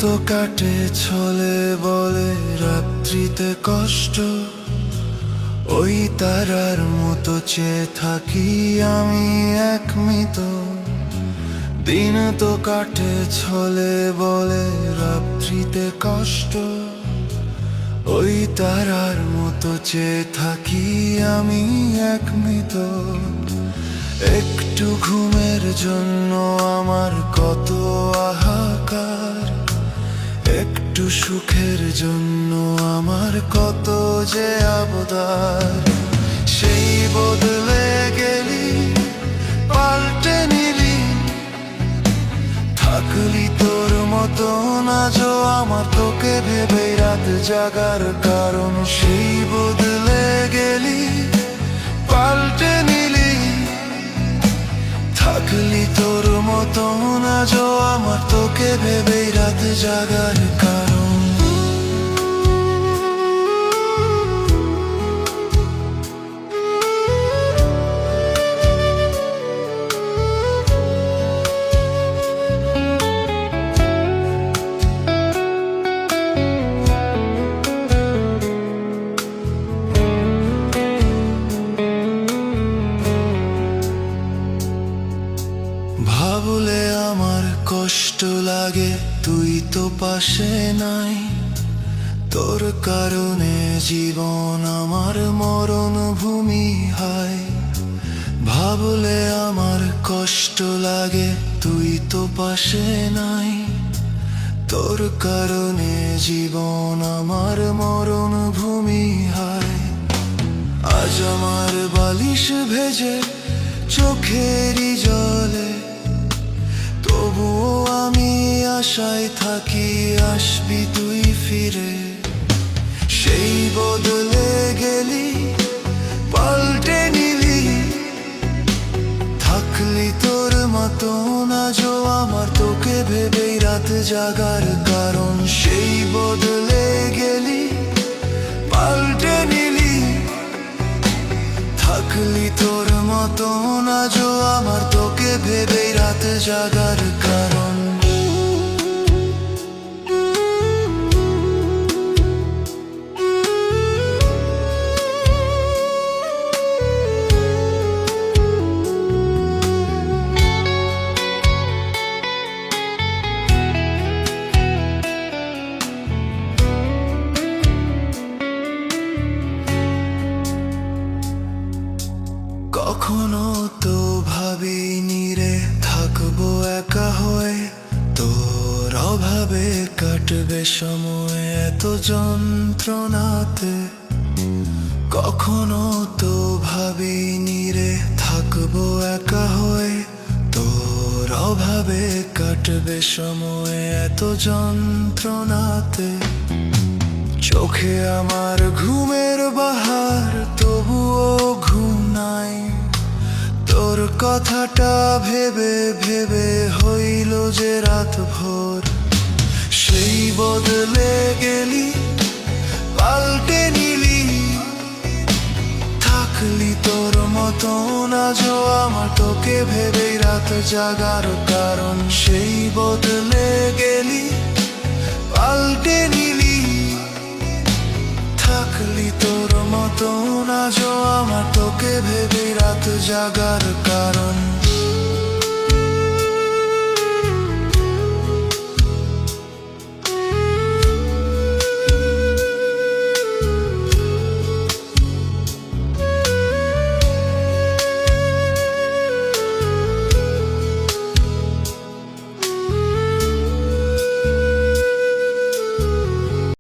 তো কাটে ছলে বলে রাত্রিতে কষ্ট, ওই তারার মতো চেয়ে থাকি আমি একমিত। দিন তো কাটে ছলে বলে রাত্রিতে কষ্ট, ওই তারার মতো চেয়ে থাকি আমি একমিত। একটু ঘুমের জন্য আমার কত হাহাকার, একটু সুখের জন্য আমার কত যে আবদার। সেই বদলে গেলি, পাল্টে নিলি, থাকলি তোর মতো না যো আমার, তোকে ভেবে রাত জাগার কারণ। সেই বদলে গেলি, পাল্টে নিলি, থাকলি তোর মতো না যো আমার, তোকে ভেবে রাত জাগার কারণ। ভাবলে আমার কষ্ট লাগে, তুই তো পাশে নাই। তোর কারণে জীবন আমার মরণ ভূমি হয়। ভাবলে আমার কষ্ট লাগে, তুই তো পাশে নাই। তোর কারণে জীবন আমার মরণ ভূমি হয়। আজ আমার বালিশ ভেজে চোখেরই জলে, তবুও আমি আশায় থাকি আসবি তুই ফিরে। সেই বদলে গেলি, পাল্টে নিলি, থাকলি তোর মতো না যো আমার, তোকে ভেবেই রাত জাগার কারণ। সেই বদলে গেলি, পাল্টে নিলি, থাকলি তোর মতো না যো আমার, তোকে ভেবেই রাত জাগার কারণ। কখনো তো ভাবিনি রে থাকবো একা হয়ে, তোর অভাবে কাটবে সময় এত যন্ত্রণাতে। কখনো তো ভাবিনি রে থাকবো একা হয়ে, তোর অভাবে কাটবে সময় এত যন্ত্রণাতে। চোখে আমার ঘুমের বাহার, তবুও ঘুম নাই। তোর কথাটা ভেবে ভেবে হইল যে রাত ভোর। সেই বদলে গেলি, পাল্টে নিলি, থাকলি তোর মতো না যো আমার, তোকে ভেবেই রাত জাগার কারণ। সেই বদলে গেলি, পাল্টে নিলি, থাকলি তোর মতো না যো আমার, তোকে ভেবে রাত জাগার কারণ।